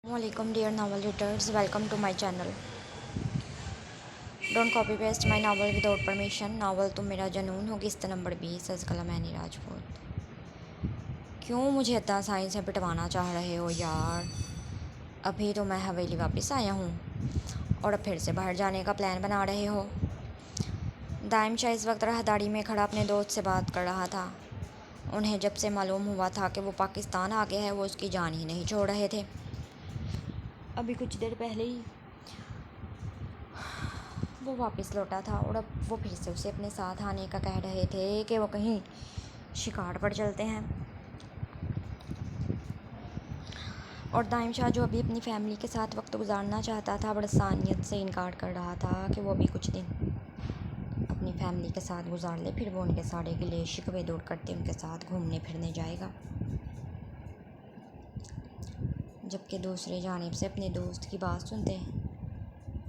Assalamualaikum dear novel readers, welcome to my channel. Don't copy paste my novel without permission. Novel तुम मेरा जनून हो किस्त number 20 अज़कला many Rajput. क्यों मुझे इतना आसानी से पिटवाना चाह रहे हो यार? अभी तो मैं हवेली वापस आया हूँ और अब फिर से बाहर जाने का प्लान बना रहे हो। दाइम शाह इस वक्त राहदारी में खड़ा अपने दोस्त से बात कर रहा था। उन्हें जब से मालूम हुआ था कि वो पाकिस्तान आ गया है, वो उसकी जान ही नहीं छोड़ रहे थे। अभी कुछ देर पहले ही वो वापस लौटा था और अब वो फिर से उसे अपने साथ आने का कह रहे थे कि वो कहीं शिकार पर चलते हैं। और दाइम शाह जो अभी अपनी फैमिली के साथ वक्त गुजारना चाहता था, बड़ा सानियत से इनकार कर रहा था कि वो अभी कुछ दिन अपनी फैमिली के साथ गुजार ले, फिर वो उनके सारे गिले शिकवे दूर करते उनके साथ घूमने फिरने जाएगा। जबकि दूसरी जानिब से अपने दोस्त की बात सुनते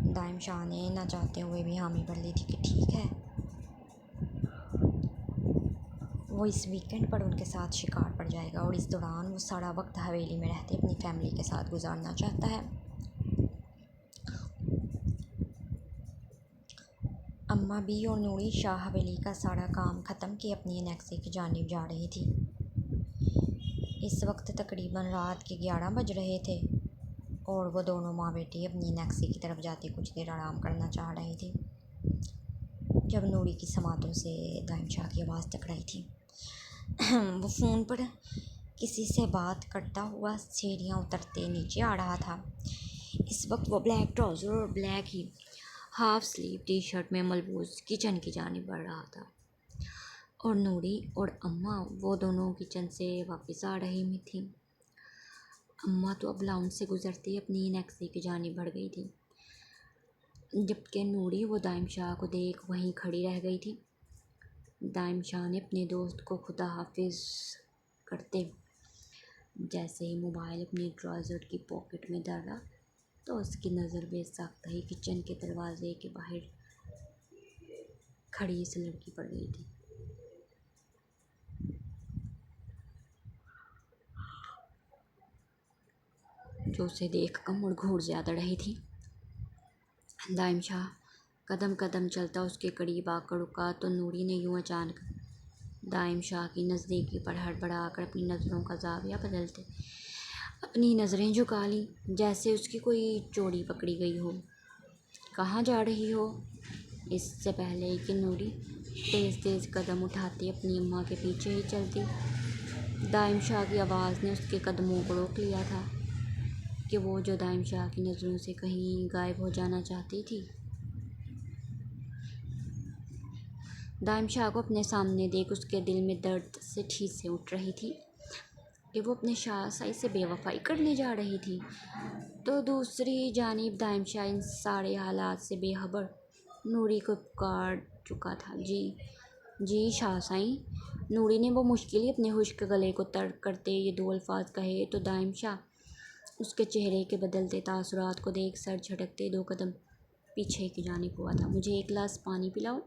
दाइम शाह ने ना चाहते हुए भी हामी भर ली थी कि ठीक है, वो इस वीकेंड पर उनके साथ शिकार पर जाएगा और इस दौरान वो सारा वक्त हवेली में रहते अपनी फैमिली के साथ गुजारना चाहता है। अम्मा भी और नूरी शाह हवेली का सारा काम ख़त्म किए अपनी एनेक्सी की जानिब जा रही थी। इस वक्त तकरीबन रात के 11 बज रहे थे और वो दोनों माँ बेटी अपनी एनेक्सी की तरफ जाते कुछ देर आराम करना चाह रही थी जब नूरी की समातों से दाइम शाह की आवाज़ टकराई थी। वो फ़ोन पर किसी से बात करता हुआ सीढ़ियाँ उतरते नीचे आ रहा था। इस वक्त वो ब्लैक ट्राउज़र और ब्लैक ही हाफ स्लीव टी शर्ट में मलबूस किचन की जानिब बढ़ रहा था और नूरी और अम्मा वो दोनों किचन से वापस आ रही में थी। अम्मा तो अब लाउंज से गुजरती अपनी नेक्सी की जानिब बढ़ गई थी, जबकि नूरी वो दाइम शाह को देख वहीं खड़ी रह गई थी। दाइम शाह ने अपने दोस्त को खुदा हाफिज करते जैसे ही मोबाइल अपनी ट्राउज़र की पॉकेट में डाला तो उसकी नज़र बेसाख्ता ही किचन के दरवाजे के बाहर खड़ी इस लड़की पड़ गई थी जो उसे देख कम और घूर ज़्यादा रही थी। दाइम शाह कदम कदम चलता उसके करीब आकर रुका तो नूरी ने यूं अचानक दाइम शाह की नज़दीकी पर हड़बड़ाकर अपनी नज़रों का जाविया बदलते अपनी नज़रें झुका ली जैसे उसकी कोई चोरी पकड़ी गई हो। कहाँ जा रही हो? इससे पहले कि नूरी तेज़ तेज़ कदम उठाती अपनी अम्मा के पीछे ही चलती, दाइम शाह की आवाज़ ने उसके कदमों को रोक लिया था कि वो जो दाइम शाह की नज़रों से कहीं गायब हो जाना चाहती थी। दाइम शाह को अपने सामने देख उसके दिल में दर्द से ठीसें उठ रही थी कि वो अपने शाहसाई से बेवफाई करने जा रही थी। तो दूसरी जानिब दाइम शाह इन सारे हालात से बेखबर नूरी को पुकार चुका था। जी जी शाहसाई। नूरी ने वो मुश्किल ही अपने खुश्क गले को तर्क करते ये दो अल्फाज कहे तो दाइम शाह उसके चेहरे के बदलते तासुरात को देख सर झटकते 2 कदम पीछे की जानिब हुआ था। मुझे एक गिलास पानी पिलाओ।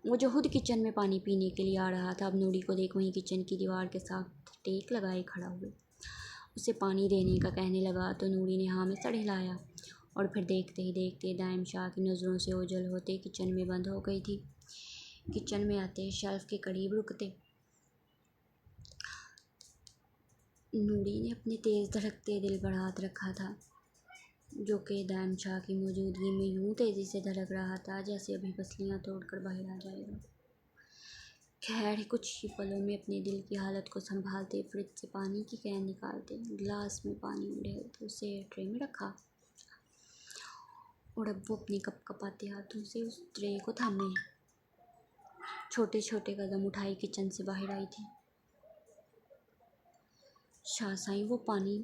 वो जो खुद किचन में पानी पीने के लिए आ रहा था अब नूरी को देख वहीं किचन की दीवार के साथ टेक लगाए खड़ा हुआ उसे पानी देने का कहने लगा तो नूरी ने हाँ में सर हिलाया और फिर देखते ही देखते दाइम शाह की नज़रों से ओझल होते किचन में बंद हो गई थी। किचन में आते शेल्फ के करीब रुकते नूरी ने अपने तेज़ धड़कते दिल पर हाथ रखा था जो कि दाइम शाह की मौजूदगी में यूं तेज़ी से धड़क रहा था जैसे अभी पसलियाँ तोड़कर बाहर आ जाएगा। खैर कुछ ही पलों में अपने दिल की हालत को संभालते फ्रिज से पानी की कैन निकालते गिलास में पानी उड़ेलते उसे ट्रे में रखा और अब वो अपने कपकपाते हाथों से उस ट्रे को थामे छोटे छोटे कदम उठाई किचन से बाहर आई थी। शाहसाई वो पानी।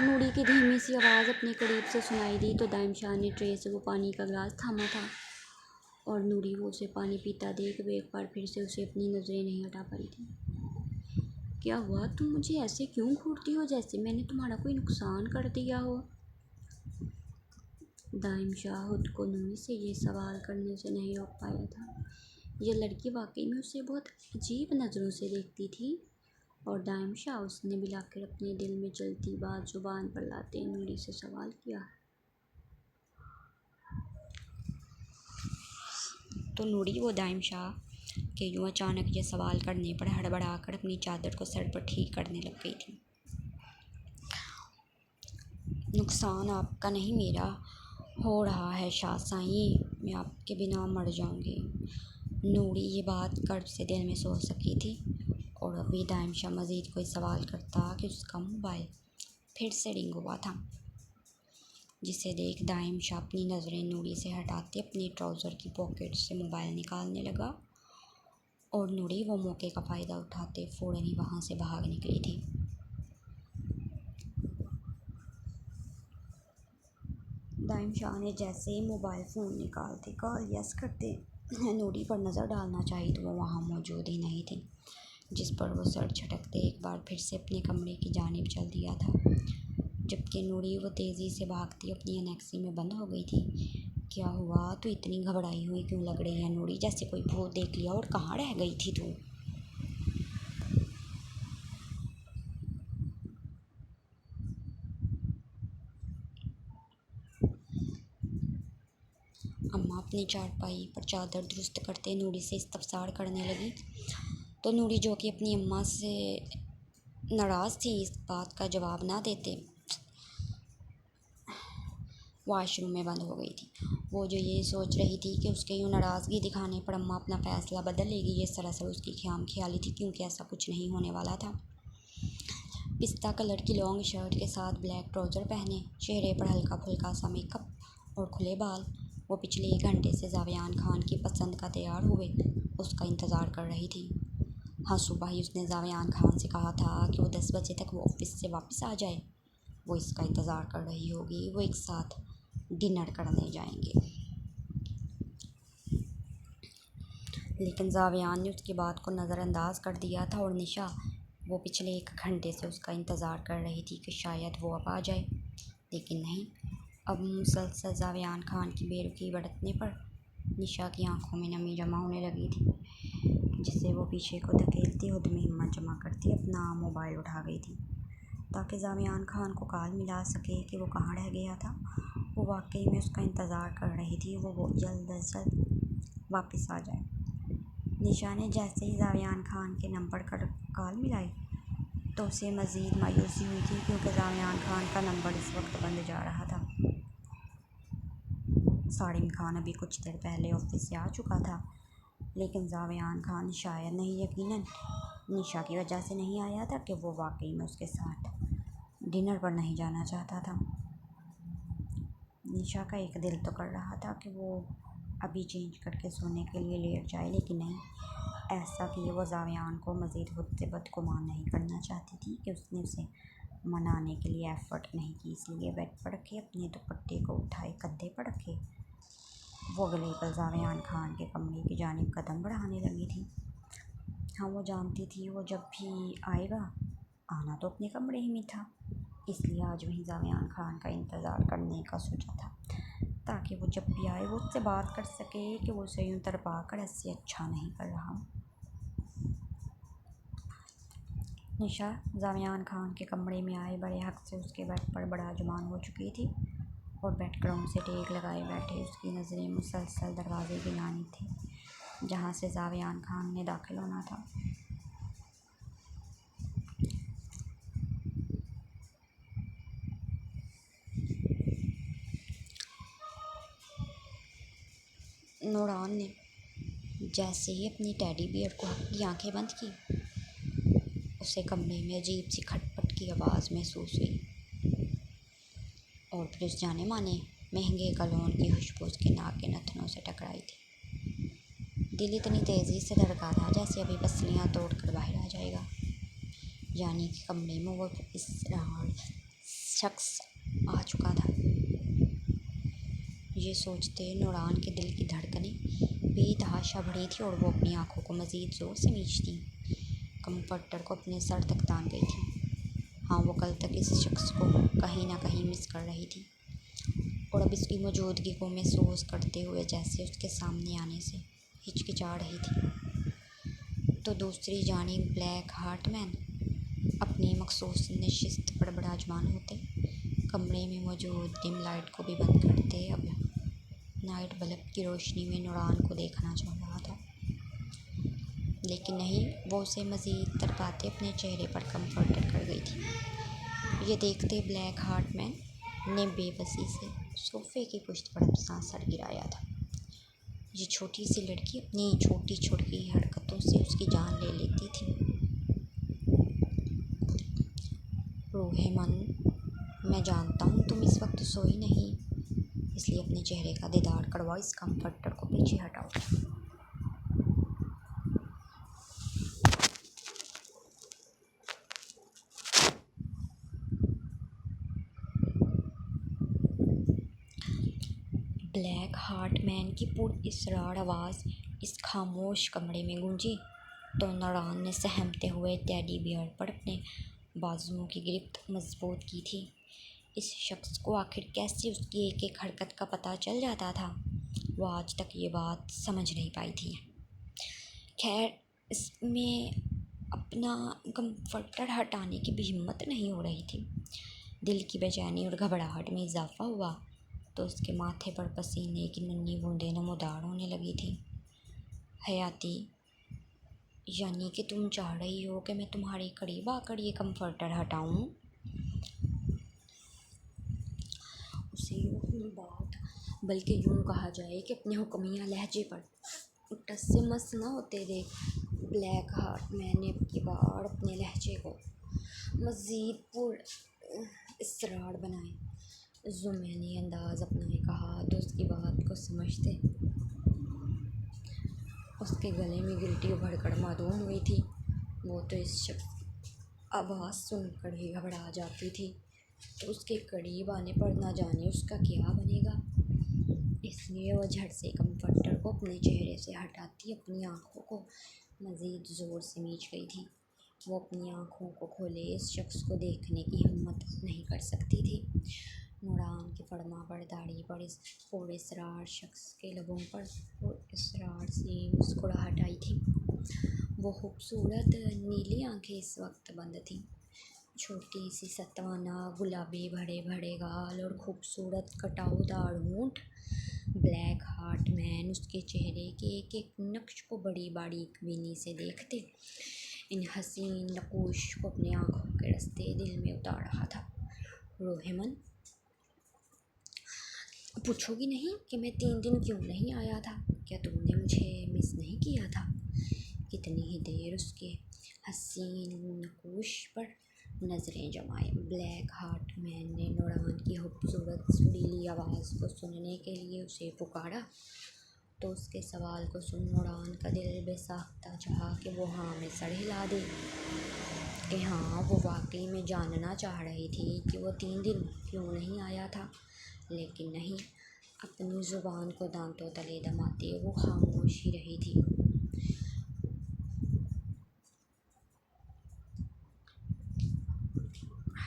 नूरी की धीमी सी आवाज़ अपने करीब से सुनाई दी तो दाइम शाह ने ट्रे से वो पानी का गिलास थामा था और नूरी वो उसे पानी पीता देख वो एक बार फिर से उसे अपनी नज़रें नहीं हटा पाई थी। क्या हुआ? तुम मुझे ऐसे क्यों घूरती हो जैसे मैंने तुम्हारा कोई नुकसान कर दिया हो? दाइम शाह खुद को नूरी से ये सवाल करने से नहीं रोक पाया था। यह लड़की वाकई में उसे बहुत अजीब नज़रों से देखती थी और दाइम शाह उसने भी लाकर अपने दिल में चलती बात जुबान पर लाते नूरी से सवाल किया। तो नूरी वो दाइम शाह के यूँ अचानक ये सवाल करने पर हड़बड़ाकर अपनी चादर को सर पर ठीक करने लग गई थी। नुकसान आपका नहीं मेरा हो रहा है शाह साईं, मैं आपके बिना मर जाऊंगी। नूरी ये बात कर्ब से दिल में सोच सकी थी और अभी दाइम शाह मज़ीद कोई सवाल करता कि उसका मोबाइल फिर से रिंग हुआ था, जिसे देख दाइम शाह अपनी नज़रें नूरी से हटाते अपनी ट्राउज़र की पॉकेट से मोबाइल निकालने लगा और नूरी वो मौके का फ़ायदा उठाते फ़ौरन ही वहाँ से भाग निकली थी। दाइम शाह ने जैसे ही मोबाइल फ़ोन निकालते कॉल यस करते नूरी पर नज़र डालना चाहिए तो वो वहाँ मौजूद ही नहीं थी, जिस पर वो सर झटकते एक बार फिर से अपने कमरे की जानिब चल दिया था। जबकि नूरी वो तेज़ी से भागती अपनी एनेक्सी में बंद हो गई थी। क्या हुआ, तो इतनी घबराई हुई क्यों लग रही है नूरी, जैसे कोई भूत देख लिया, और कहाँ रह गई थी तू? अम्मा अपनी चारपाई पर चादर दुरुस्त करते नूरी से इस्तफसार करने लगी। तो नूरी, जो कि अपनी अम्मा से नाराज़ थी, इस बात का जवाब ना देते वॉशरूम में बंद हो गई थी। वो जो ये सोच रही थी कि उसके यूँ नाराज़गी दिखाने पर अम्मा अपना फ़ैसला बदल लेगी, ये सरासर उसकी ख़याम ख्याली थी, क्योंकि ऐसा कुछ नहीं होने वाला था। पिस्ता कलर की लॉन्ग शर्ट के साथ ब्लैक ट्राउज़र पहने, चेहरे पर हल्का फुल्का सा मेकअप और खुले बाल, वो पिछले 1 घंटे से जावेयान खान की पसंद का तैयार हुए उसका इंतज़ार कर रही थी। हाँ, सुबह ही उसने जावेयान खान से कहा था कि वो 10 बजे तक वो ऑफिस से वापस आ जाए। वो इसका इंतज़ार कर रही होगी, वो एक साथ डिनर करने जाएंगे। लेकिन जावेयान ने उसकी बात को नज़रअंदाज कर दिया था और निशा, वो पिछले 1 घंटे से उसका इंतज़ार कर रही थी कि शायद वो अब आ जाए, लेकिन नहीं। अब मुसलसल जावेयान खान की बेरुखी बरतने पर निशा की आंखों में नमी जमा होने लगी थी, जिससे वो पीछे को धकेलती खुद में हिम्मत जमा करती अपना मोबाइल उठा गई थी ताकि जावेयान खान को कॉल मिला सके कि वो कहाँ रह गया था। वो वाकई में उसका इंतज़ार कर रही थी, वो जल्द अज जल्द वापस आ जाए। निशा ने जैसे ही जावेयान खान के नंबर पर कॉल मिलाई तो उसे मज़ीद मायूसी हुई थी, क्योंकि जावेयान खान का नंबर इस वक्त बंद जा रहा था। सारिम खान अभी कुछ देर पहले ऑफिस से आ चुका था, लेकिन जावेयान खान शायद नहीं, यकीनन निशा की वजह से नहीं आया था कि वो वाकई में उसके साथ डिनर पर नहीं जाना चाहता था। निशा का एक दिल तो कर रहा था कि वो अभी चेंज करके सोने के लिए लेट जाए, लेकिन नहीं, ऐसा कि वो जावेयान को मज़ीद खुद से बदगुमान नहीं करना चाहती थी कि उसने उसे मनाने के लिए एफ़र्ट नहीं की। इसलिए बेड पर रखे अपने दुपट्टे को उठाए कंधे पर रखे वो अगले पल जावेयान खान के कमरे की जानिब कदम बढ़ाने लगी थी। हाँ, वो जानती थी वो जब भी आएगा आना तो अपने कमरे ही में था, इसलिए आज वहीं जावेयान खान का इंतज़ार करने का सोचा था, ताकि वो जब भी आए वो उससे बात कर सके कि वो उसे यूँ तड़पा कर ऐसे अच्छा नहीं कर रहा। निशा जावेयान खान के कमरे में आए बड़े हक से उसके बेड पर बड़ा जुबान हो चुकी थी और बैकग्राउंड से टेक लगाए बैठे उसकी नज़रें मुसलसल दरवाजे की जानिब थी जहाँ से जावेयान खान ने दाखिल होना था। नूरान ने जैसे ही अपनी टेडी बियर को की आंखें बंद की, उसे कमरे में अजीब सी खटपट की आवाज़ महसूस हुई और फिर उस जाने माने महंगे कलोन की खुशबू उसके नाक के नथनों से टकराई थी। दिल इतनी तेज़ी से धड़का था जैसे अभी पसलियाँ तोड़ कर बाहर आ जाएगा, यानी कि कमरे में वो इस शख्स आ चुका था। ये सोचते नूरान के दिल की धड़कनें बेतहाशा बढ़ी थी और वो अपनी आंखों को मज़ीद ज़ोर से मीचती कंफर्टर को अपने सर तक तान गई थी। हाँ, वो कल तक इस शख्स को कहीं ना कहीं मिस कर रही थी और अब इसकी मौजूदगी को महसूस करते हुए जैसे उसके सामने आने से हिचकिचा रही थी। तो दूसरी जानिब ब्लैक हार्टमैन अपनी मखसूस नशिस्त पर बराजमान होते, कमरे में मौजूद डिम लाइट को भी बंद करते। अब नाइट बल्ब की रोशनी में नूरान को देखना चाह रहा था, लेकिन नहीं, वो उसे मज़ीद तरपाते अपने चेहरे पर कंफर्टेड कर गई थी। ये देखते ब्लैक हार्ट मैन ने बेबसी से सोफे की पुश्त पर अपना सर गिराया था। ये छोटी सी लड़की अपनी छोटी छोटी हरकतों से उसकी जान ले लेती थी। रूहे मन, मैं जानता हूँ तुम इस वक्त सोई नहीं, इसलिए अपने चेहरे का दीदार करवाओ, इस कंफर्टर को पीछे हटाओ। ब्लैक हार्ट मैन की पुरअसरार आवाज़ इस खामोश कमरे में गूंजी तो नूरान ने सहमते हुए टेडी बियर पर अपने बाजुओं की गिरफ्त मजबूत की थी। इस शख्स को आखिर कैसे उसकी एक एक हरकत का पता चल जाता था, वो आज तक ये बात समझ नहीं पाई थी। खैर, इसमें अपना कंफर्टर हटाने की भी हिम्मत नहीं हो रही थी। दिल की बेचैनी और घबराहट में इजाफा हुआ तो उसके माथे पर पसीने की नन्ही बूंदें नमूदार होने लगी थी। हयाती, यानी कि तुम चाह रही हो कि मैं तुम्हारे करीब आकर ये कंफर्टर हटाऊं? उसे यूँ बात, बल्कि यूँ कहा जाए कि अपने हुक्मिया लहजे पर टस से मस न होते देख ब्लैक हार्ट मैन ने की बार अपने लहजे को मज़ीद पुरअसरार बनाए। जुम्मनी अंदाज अपनाए कहा तो उसकी बात को समझते उसके गले में गिल्टी उभर कर मालूम हुई थी। वो तो इस शख्स आवाज़ सुनकर ही घबरा जाती थी, तो उसके करीब आने पर ना जाने उसका क्या बनेगा। इसलिए वह झट से कंफर्टर को अपने चेहरे से हटाती अपनी आँखों को मज़ीद ज़ोर से मीच गई थी। वो अपनी आँखों को खोले इस शख्स को देखने की हिम्मत नहीं कर सकती थी। नूरान की फरमा पर दाढ़ी पर इस पुरअसरार शख्स के लबों पर पुरअसरार सी मुस्कुराहट आई थी। वो खूबसूरत नीली आंखें इस वक्त बंद थीं। छोटी सी सतवाना गुलाबी भरे भरे गाल और खूबसूरत कटाऊदार होंठ। ब्लैक हार्ट मैन उसके चेहरे के एक एक नक्श को बड़ी बारीक बीनी से देखते इन हसीन नकूश को अपनी आंखों के रास्ते दिल में उतार रहा था। रोहेमन, पूछोगी नहीं कि मैं 3 दिन क्यों नहीं आया था? क्या तुमने मुझे मिस नहीं किया था? कितनी ही देर उसके हसीन नकूश पर नज़रें जमाए ब्लैक हार्ट मैन ने नूरान की खूबसूरत सुरीली आवाज़ को सुनने के लिए उसे पुकारा तो उसके सवाल को सुन नूरान का दिल बेसाख्ता चाहा कि वो हाँ में सर हिला दे कि हाँ, वो वाकई में जानना चाह रही थी कि वो 3 दिन क्यों नहीं आया था। लेकिन नहीं, अपनी ज़ुबान को दांतों तले दबाते वो खामोश ही रही थी।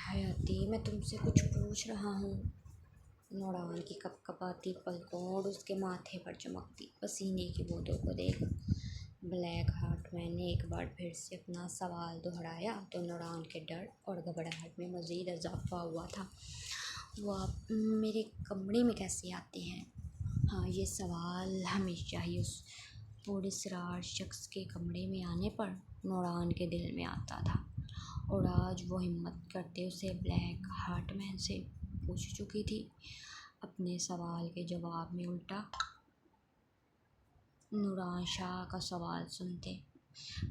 हयाती, मैं तुमसे कुछ पूछ रहा हूँ। नूरान की कपकपाती पलकों और उसके माथे पर चमकती पसीने की बूंदों को देख ब्लैक हार्ट मैन ने एक बार फिर से अपना सवाल दोहराया तो नूरान के डर और घबराहट में मज़ीद इजाफा हुआ था। वो आप मेरे कमरे में कैसे आते हैं? हाँ, ये सवाल हमेशा ही उस पुरअसरार शख्स के कमरे में आने पर नूरान के दिल में आता था, और आज वो हिम्मत करते उसे ब्लैक हार्ट मैन से पूछ चुकी थी। अपने सवाल के जवाब में उल्टा नूरान शाह का सवाल सुनते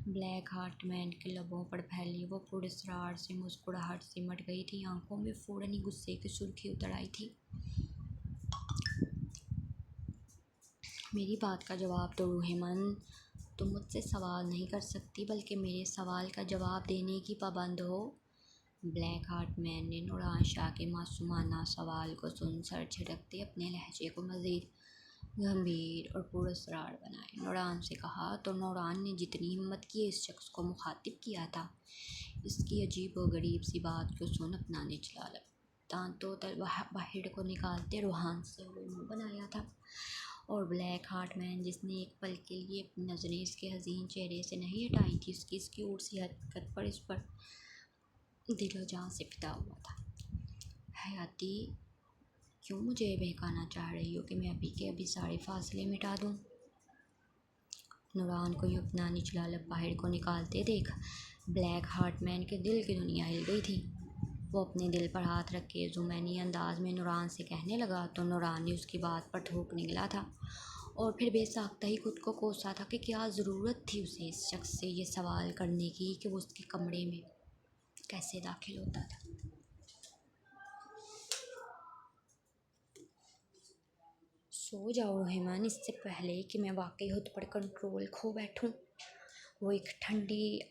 ब्लैक हार्ट मैन के लबों पर फैली वो पुरअसरार से मुस्कुराहट सिमट गई थी। आंखों में फ़ौरन ही गुस्से की सुर्खी उतर आई थी। मेरी बात का जवाब दो रूहेमन, तुम मुझसे सवाल नहीं कर सकती बल्कि मेरे सवाल का जवाब देने की पाबंद हो। ब्लैक हार्ट मैन ने नूरान शाह के मासूमाना सवाल को सुन सर झटकते अपने लहजे को मज़ीद गंभीर और पुरअसरार बनाए नूरान से कहा तो नूरान ने जितनी हिम्मत की इस शख्स को मुखातिब किया था, इसकी अजीब व गरीब सी बात को सुन अपना निचला लब दांतों तल बाहर को निकालते रूहान से हुए मुँह बनाया था। और ब्लैक हार्ट मैन, जिसने एक पल के लिए अपनी नज़रें इसके हसीन चेहरे से नहीं हटाई थी, उसकी इसकी ऊट सी हरकत पर इस पर दिल जहाँ से पिता हुआ था। हयाती, क्यों मुझे बहकाना चाह रही हो कि मैं अभी के अभी सारे फासले मिटा दूँ? नूरान को यूँ अपना निचला लब बाहर को निकालते देख ब्लैक हार्ट मैन के दिल की दुनिया हिल गई थी। वो अपने दिल पर हाथ रख के जुमैनी अंदाज में नूरान से कहने लगा तो नूरान ने उसकी बात पर थूक निकला था और फिर बेसाख्ता ही खुद को कोसा था कि क्या ज़रूरत थी उसे इस शख्स से ये सवाल करने की कि वो उसके कमरे में कैसे दाखिल होता था। सो जाओ रहमान, इससे पहले कि मैं वाकई खुद पर कंट्रोल खो बैठूं। वो एक ठंडी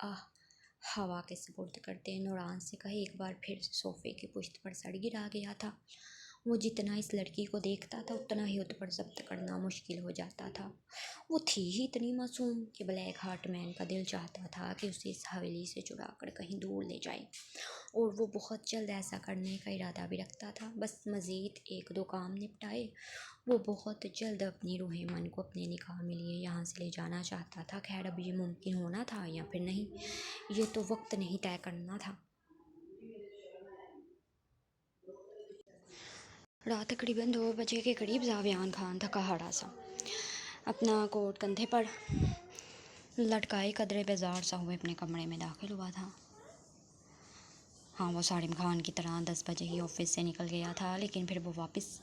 हवा के सुपुर्द करते नूरान से कहे। एक बार फिर सोफ़े की पुश्त पर सड़ गिरा गया था। वो जितना इस लड़की को देखता था उतना ही उस पर जब्त करना मुश्किल हो जाता था। वो थी ही इतनी मासूम कि ब्लैक हार्ट मैन का दिल चाहता था कि उसे इस हवेली से चुरा कर कहीं दूर ले जाए और वो बहुत जल्द ऐसा करने का इरादा भी रखता था। बस मज़ीद एक दो काम निपटाए वो बहुत जल्द अपनी रूहे मन को अपने निकाह में लिए यहाँ से ले जाना चाहता था। खैर अब ये मुमकिन होना था या फिर नहीं, ये तो वक्त नहीं तय करना था। रात तकरीबन 2 बजे के करीब जावियान खान थका हारा सा अपना कोट कंधे पर लटकाए कदरे बेजार सा हुए अपने कमरे में दाखिल हुआ था। हाँ, वो सारिम खान की तरह 10 बजे ही ऑफिस से निकल गया था, लेकिन फिर वो वापस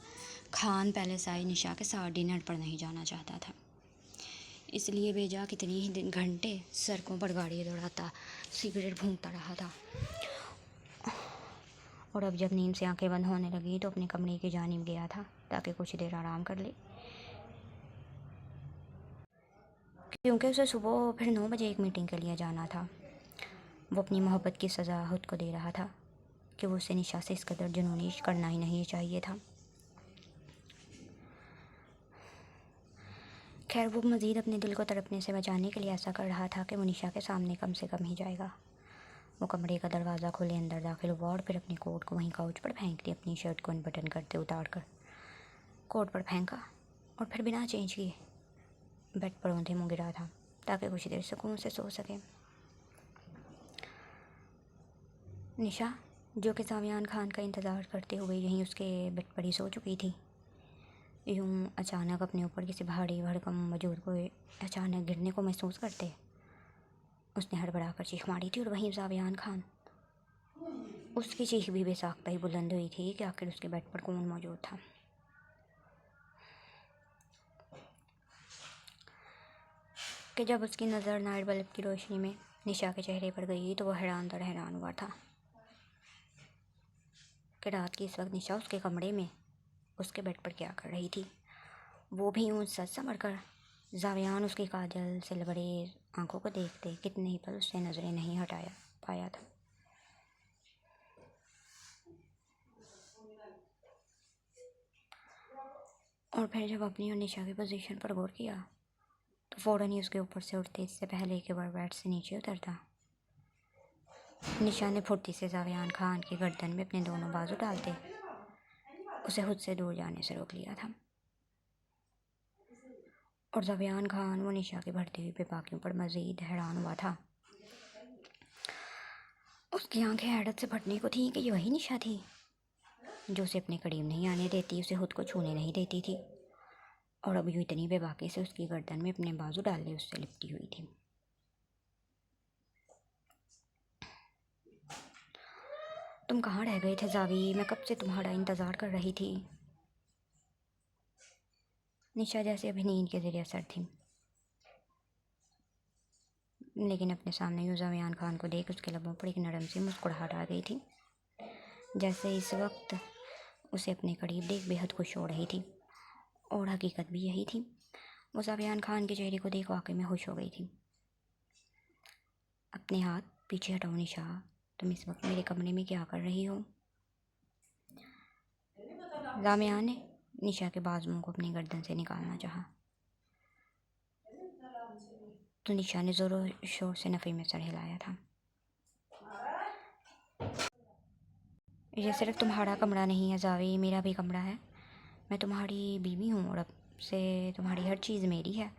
खान पैलेस आई निशा के साथ डिनर पर नहीं जाना चाहता था। इसलिए बेजा कितनी ही घंटे सड़कों पर गाड़ी दौड़ाता सिगरेट भूंकता रहा था और अब जब नींद से आंखें बंद होने लगी तो अपने कमरे की जानिब गया था ताकि कुछ देर आराम कर ले, क्योंकि उसे सुबह फिर 9 बजे एक मीटिंग के लिए जाना था। वो अपनी मोहब्बत की सज़ा खुद को दे रहा था कि वो उसे निशा से इस कदर जुनूनी करना ही नहीं चाहिए था। खैर वो मज़ीद अपने दिल को तड़पने से बचाने के लिए ऐसा कर रहा था कि वो निशा के सामने कम से कम ही जाएगा। वो कमरे का दरवाज़ा खोले अंदर दाखिल हुआ और फिर अपने कोट को वहीं काउच पर फेंक दिया। अपनी शर्ट को अनबटन करते उतार कर कोट पर फेंका और फिर बिना चेंज किए बेड पर औंधे मुँह गिरा था ताकि कुछ देर सुकून से सो सके। निशा, जो कि जावियान खान का इंतज़ार करते हुए यहीं उसके बेड पर ही सो चुकी थी, यूँ अचानक अपने ऊपर किसी भारी भरकम वजूद को अचानक गिरने को महसूस करते उसने हड़बड़ा कर चीख मारी थी। और वहीं जावियान खान, उसकी चीख भी बेसाख्ता ही बुलंद हुई थी कि आखिर उसके बेड पर कौन मौजूद था। कि जब उसकी नज़र नाइट बल्ब की रोशनी में निशा के चेहरे पर गई तो वह हैरान दर हैरान हुआ था कि रात की इस वक्त निशा उसके कमरे में उसके बेड पर क्या कर रही थी। वो भी यूँ सच समझ कर जावियान उसकी काजल से लबरेज आंखों को देखते कितने ही पल उससे नज़रें नहीं हटाया पाया था। और फिर जब अपनी और निशा की पोजीशन पर गौर किया तो फ़ौरन ही उसके ऊपर से उठते इससे पहले कि वह बेड से नीचे उतरता, निशा ने फुर्ती से जावियान खान की गर्दन में अपने दोनों बाजू डालते उसे खुद से दूर जाने से रोक लिया था। और जावियान खान वो निशा की बढ़ती हुई बेबाकियों पर मज़ीद हैरान हुआ था। उसकी आंखें हैरत से फटने को थीं कि ये वही निशा थी जो उसे अपने करीब नहीं आने देती, उसे खुद को छूने नहीं देती थी और अब यूँ इतनी बेबाकी से उसकी गर्दन में अपने बाजू डाले उससे लिपटी हुई थी। तुम कहाँ रह गए थे जावी, मैं कब से तुम्हारा इंतज़ार कर रही थी। निशा जैसे अभी नींद के ज़रिए असर थी, लेकिन अपने सामने यूँ जावियान खान को देख उसके लबों पर एक नरम सी मुस्कुराहट आ गई थी, जैसे इस वक्त उसे अपने करीब देख बेहद खुश हो रही थी। और हकीकत भी यही थी, वो जावियान खान के चेहरे को देख वाकई में खुश हो गई थी। अपने हाथ पीछे हटाओ निशा, तुम इस वक्त मेरे कमरे में क्या कर रही हो। जावियान ने निशा के बाजुओं को अपनी गर्दन से निकालना चाहा तो निशा ने ज़ोरों शोर से नफ़ी में सर हिलाया था। ये सिर्फ तुम्हारा कमरा नहीं है जावी, मेरा भी कमरा है। मैं तुम्हारी बीवी हूँ और अब से तुम्हारी हर चीज़ मेरी है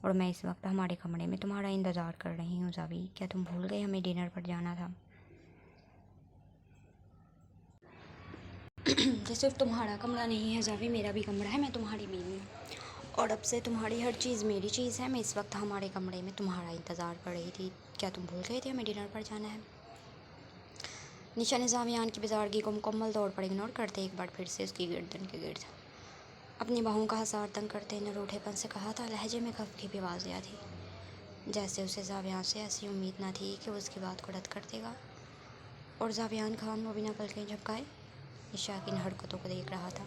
और मैं इस वक्त हमारे कमरे में तुम्हारा इंतज़ार कर रही हूँ। जावी, क्या तुम भूल गए हमें डिनर पर जाना था। ये सिर्फ तुम्हारा कमरा नहीं है जावी, मेरा भी कमरा है, मैं तुम्हारी बीवी हूँ और अब से तुम्हारी हर चीज़ मेरी चीज़ है। मैं इस वक्त हमारे कमरे में तुम्हारा इंतज़ार कर रही थी। क्या तुम भूल गए थे हमें डिनर पर जाना है? निशा ने जावियान की बेजारगी को मुकम्मल तौर पर इग्नोर करते एक बार फिर से उसकी गर्दन के गिर्द अपनी बाहों का हसार तंग करते ने रूठेपन से कहा था। लहजे में खफ की भी आवाज़ थी, जैसे उसे जावियान से ऐसी उम्मीद न थी कि वो उसकी बात को रद्द कर देगा। और जावियान खान वो बिना पलकें झपकाए निशा की इन हरकतों को देख रहा था।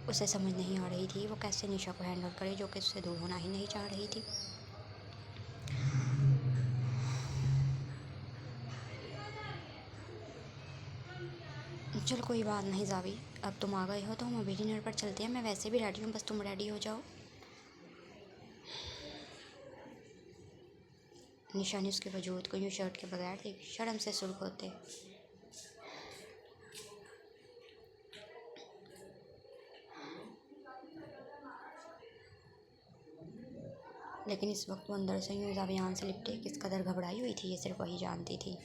उसे समझ नहीं आ रही थी वो कैसे निशा को हैंडल करे, जो कि उससे दूर होना ही नहीं चाह रही थी। चल कोई बात नहीं जावी, अब तुम आ गए हो तो हम अभी डिनर पर चलते हैं। मैं वैसे भी रेडी हूँ, बस तुम रेडी हो जाओ। निशा ने उसके वजूद को यूँ शर्ट के बगैर देखी, शर्म से सुर्ख होते। लेकिन इस वक्त वो अंदर से यूँ जावियान से लिपटे किस कदर घबराई हुई थी, ये सिर्फ वही जानती थी।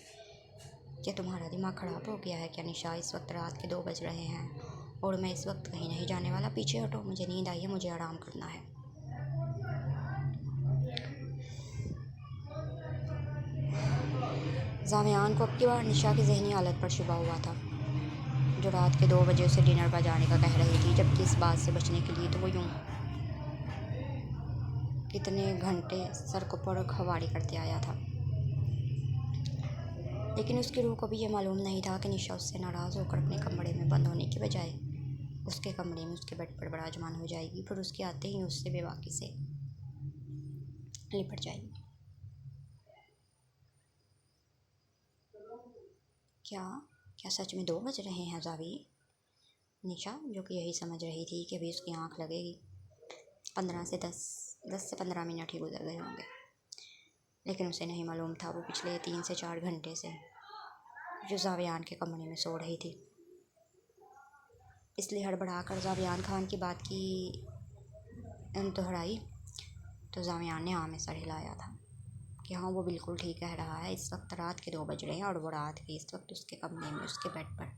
क्या तुम्हारा दिमाग ख़राब हो गया है क्या निशा? इस वक्त रात के 2 बज रहे हैं और मैं इस वक्त कहीं नहीं जाने वाला। पीछे हटो, मुझे नींद आई है, मुझे आराम करना है। जावियान को अब की बार निशा की जहनी हालत पर शुबा हुआ था, जो रात के 2 बजे उसे डिनर पर जाने का कह रही थी, जबकि इस बात से बचने के लिए तो वो यूँ कितने घंटे सर को पर खवाड़ी करते आया था। लेकिन उसकी रूह को भी ये मालूम नहीं था कि निशा उससे नाराज़ होकर अपने कमरे में बंद होने की बजाय उसके कमरे में उसके बेड पर विराजमान हो जाएगी, फिर उसके आते ही उससे बेबाकी से लिपट जाएगी। क्या क्या सच में 2 बज रहे हैं जावी? निशा, जो कि यही समझ रही थी कि अभी उसकी आंख लगेगी, 10 से 15 मिनट ही गुजर गए होंगे, लेकिन उसे नहीं मालूम था वो पिछले 3 से 4 घंटे से जो जावियान के कमरे में सो रही थी। इसलिए हड़बड़ाकर जावियान खान की बात की दोहराई तो जावियान ने हाँ में सर हिलाया था कि हाँ वो बिल्कुल ठीक कह रहा है। इस वक्त रात के 2 बज रहे हैं और वो रात के इस वक्त उसके कमरे में उसके बेड पर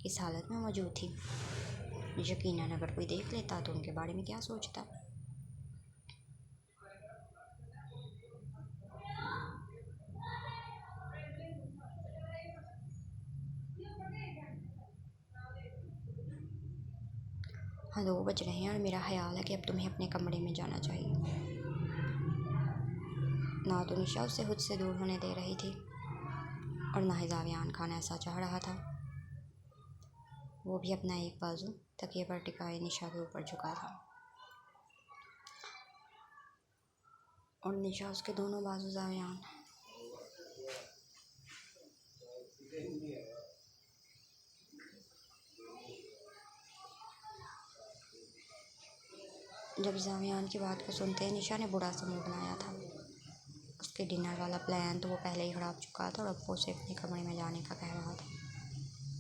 किस हालत में मौजूद थी। यकीनन अगर कोई देख लेता तो उनके बारे में क्या सोचता। हाँ 2 बज रहे हैं और मेरा ख्याल है कि अब तुम्हें अपने कमरे में जाना चाहिए। ना तो निशा उसे खुद से दूर होने दे रही थी और ना ही जावियान खान ऐसा चाह रहा था। वो भी अपना एक बाजू तकिए पर टिकाए निशा के ऊपर झुका था और निशा उसके दोनों बाजू जावियान। जब जावियान की बात को सुनते ही निशा ने बुरा सा मुँह बनाया था। उसके डिनर वाला प्लान तो वो पहले ही खराब चुका था और अब वो उसे अपने कमरे में जाने का कह रहा था।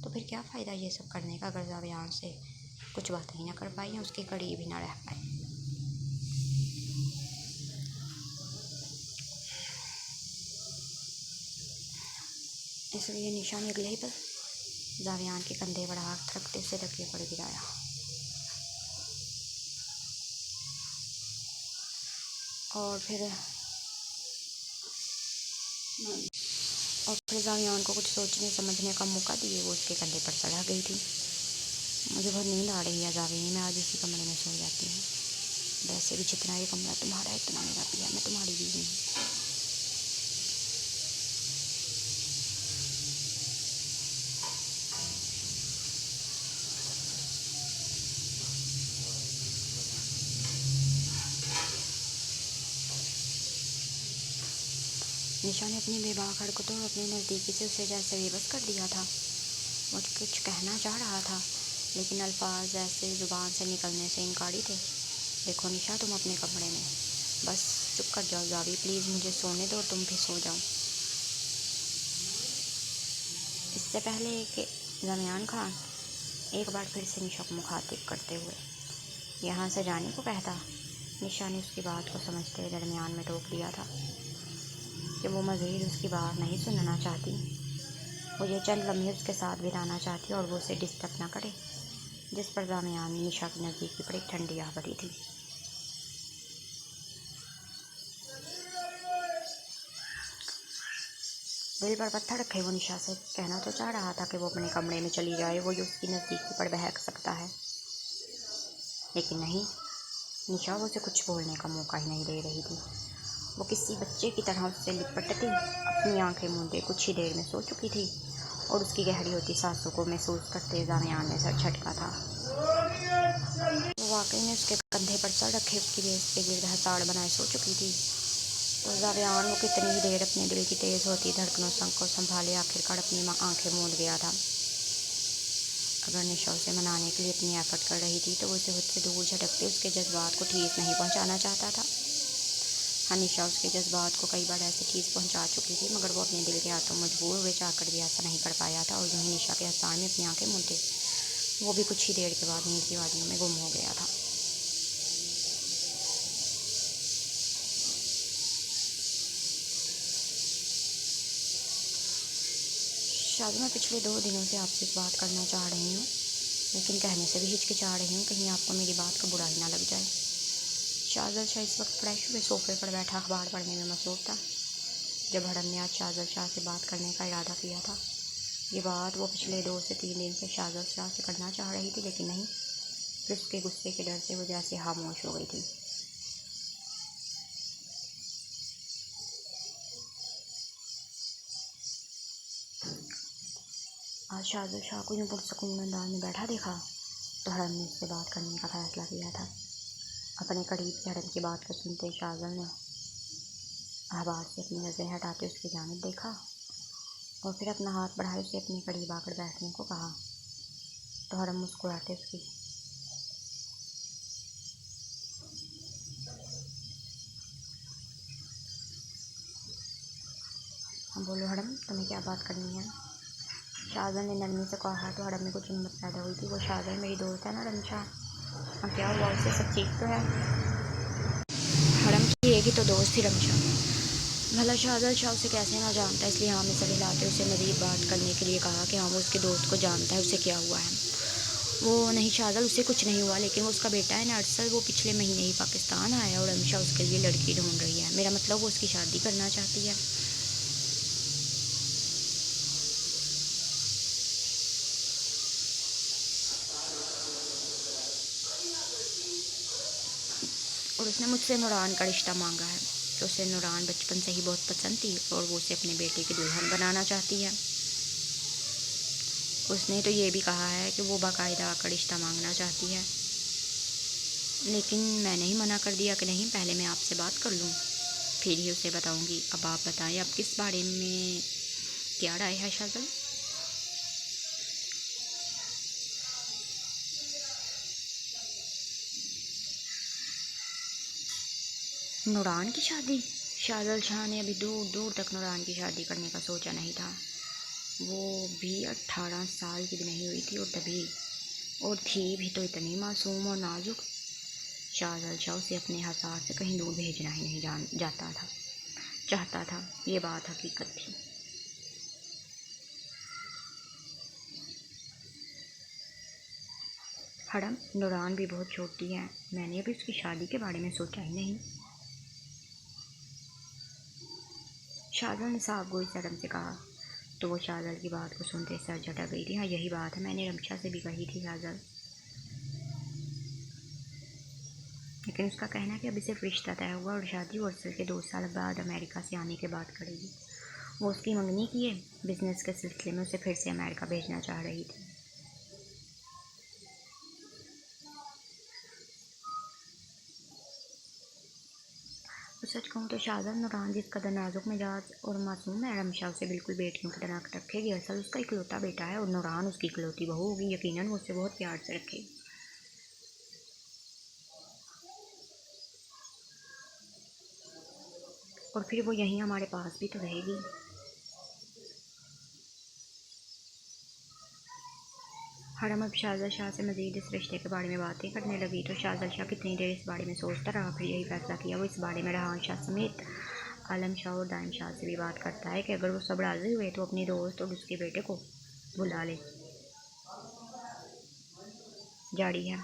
तो फिर क्या फ़ायदा ये सब करने का अगर जावियान से कुछ बात ही ना कर पाई या उसके करीब ही ना रह पाई। इसलिए निशा ने अगले ही पल जावियान के कंधे पर हाथ रखते उसे तकिए पर गिराया और फिर जावियान को कुछ सोचने समझने का मौका दिए वो उसके कंधे पर चढ़ा गई थी। मुझे बहुत नींद आ रही है जावी, मैं आज इसी कमरे में सो जाती हूँ। वैसे भी जितना ये कमरा तुम्हारा है इतना मेरा भी है, मैं तुम्हारी बीवी हूँ। निशा ने अपनी बेबाक हरकतों और अपनी नज़दीकी से उसे जैसे बेबस कर दिया था। वो कुछ कहना चाह रहा था लेकिन अल्फाज ऐसे ज़ुबान से निकलने से इनकारी थे। देखो निशा, तुम अपने कमरे में बस चुप कर जाओ जावी, प्लीज़ मुझे सोने दो और तुम भी सो जाओ। इससे पहले कि जावियान खान एक बार फिर से निशा को मुखातिब करते हुए यहाँ से जाने को कहता, निशा ने उसकी बात को समझते दरमियान में टोक दिया था कि वो मज़ीद उसकी बात नहीं सुनना चाहती। वो ये चंद लम्हे उसके साथ बिताना चाहती और वो उसे डिस्टर्ब ना करे, जिस पर दरमियान में निशा के नज़दीकी पर एक ठंडी आ पड़ी थी। दिल पर पत्थर रखे वो निशा से कहना तो चाह रहा था कि वो अपने कमरे में चली जाए, वो उसकी नज़दीकी पर बहक सकता है, लेकिन नहीं, निशा उसे कुछ बोलने का मौका ही नहीं दे रही थी। वो किसी बच्चे की तरह उससे लिपटती, अपनी आंखें मूंदे कुछ ही देर में सो चुकी थी और उसकी गहरी होती सांसों को महसूस करते दरमियान में सर झटका था। वो वाकई में उसके कंधे पर सर रखे उसकी बेस के गिर्द हथाड़ बनाए सो चुकी थी। तो दरमियान वो कितनी ही देर अपने दिल की तेज़ होती धड़कनों संग को संभाले आखिरकार अपनी आंखें मूंद गया था। अगर निशा उसे मनाने के लिए इतनी एफर्ट कर रही थी तो वो उसे खुद से दूर झटकते उसके जज्बात को ठेस नहीं पहुंचाना चाहता था। हाँ, निशा उसके जज्बात को कई बार ऐसे ठेस पहुंचा चुकी थी, मगर वो अपने दिल के हाथों मजबूर हुए चाहकर भी ऐसा नहीं कर पाया था। और यूं ही निशा के हथाड़ में अपनी आंखें मूंदे वो भी कुछ ही देर के बाद नींद की वादियों में गुम हो गया था। शादी में पिछले 2 दिनों से आपसे बात करना चाह रही हूँ, लेकिन कहने से भी हिचकिचा रही हूँ, कहीं आपको मेरी बात का बुरा ही ना लग जाए। शाहज़ल शाह इस वक्त फ्रेश हुए सोफे पर बैठा अखबार पढ़ने में मसरूफ़ था। जब हरम ने आज शाहज़ल शाह से बात करने का इरादा किया था, ये बात वो पिछले 2 से 3 दिन से शाहज़ल शाह से करना चाह रही थी, लेकिन नहीं, फिर उसके गुस्से के डर से वो जैसे खामोश हो गई थी। आज शाहज़ल शाह को यूँ पुरसकून अंदाज में बैठा देखा तो हरम ने उससे बात करने का फैसला किया था। अपने करीब से हरम की बात को सुनते शाहज़ल ने अखबार से अपनी नज़रें हटाते उसकी जानिब देखा और फिर अपना हाथ बढ़ाए उसे अपने करीब आकर बैठने को कहा। तो हरम मुस्कुराते उसकी हाँ बोलो हरम, तुम्हें क्या बात करनी है? शाहज़ल ने नरमी से कहा तो हरम में कुछ हिम्मत पैदा हुई थी। वो शाहज़ल मेरी दोस्त है ना रमशा। हाँ क्या हुआ, उससे सब ठीक तो है? हरम की एक ही तो दोस्त थी रमशा। भला शाहज़ल शाह उसे कैसे ना जानता, इसलिए हाँ में सर हिलाते उसे मज़ीद बात करने के लिए कहा कि हाँ वो उसके दोस्त को जानता है, उसे क्या हुआ है। वो नहीं शाहज़ल, उसे कुछ नहीं हुआ, लेकिन वो उसका बेटा है ना अरसल, वो पिछले महीने ही पाकिस्तान आया और रमशा उसके लिए लड़की ढूंढ रही है। मेरा मतलब वो उसकी शादी करना चाहती है। और उसने मुझसे नूरान का रिश्ता मांगा है। तो उसे नूरान बचपन से ही बहुत पसंद थी और वो उसे अपने बेटे की दुल्हन बनाना चाहती है। उसने तो ये भी कहा है कि वो बाकायदा आकर रिश्ता मांगना चाहती है, लेकिन मैंने ही मना कर दिया कि नहीं, पहले मैं आपसे बात कर लूँ, फिर ही उसे बताऊँगी। अब आप बताएं, अब किस बारे में क्या राय है शाहज़ल? नूरान की शादी? शाहज़ल शाह ने अभी दूर दूर तक नूरान की शादी करने का सोचा नहीं था। वो भी 18 साल की भी नहीं हुई थी, और थी भी तो इतनी मासूम और नाजुक। शाहज़ल शाह उसे अपने हसार से कहीं दूर भेजना ही नहीं चाहता था। ये बात हकीकत थी। हरम, नूरान भी बहुत छोटी है, मैंने अभी उसकी शादी के बारे में सोचा ही नहीं। शाहज़ल ने साफ गोई से हरम से कहा। तो वो शाहज़ल की बात को सुनते सर झटक गई थी। हाँ यही बात है, मैंने रमशा से भी कही थी शाहज़ल, लेकिन उसका कहना है कि अभी सिर्फ रिश्ता तय हुआ और शादी वो अरसल के 2 साल बाद अमेरिका से आने के बाद करेगी। वो उसकी मंगनी किए बिजनेस के सिलसिले में उसे फिर से अमेरिका भेजना चाह रही थी। तो सच कहूँ तो शाहज़ल, नूरान जिस कदर नाजुक मिजाज और मासूम है, रमशा उसे बिल्कुल बेटियों की तरह रखेगी। अरसल उसका इकलौता बेटा है और नूरान उसकी इकलौती बहू होगी। यकीनन वो उसे बहुत प्यार से रखेगी। और फिर वो यहीं हमारे पास भी तो रहेगी। हरम अब शाहज़ल शाह से मज़ीद इस रिश्ते के बारे में बातें करने लगी तो शाहज़ल शाह कितनी देर इस बारे में सोचता रहा, फिर यही फैसला किया वो इस बारे में रहान शाह समेत आलम शाह और दाइम शाह से भी बात करता है कि अगर वो सब राज़ी हुए तो अपनी दोस्त और उसके बेटे को बुला ले। जाड़ी है।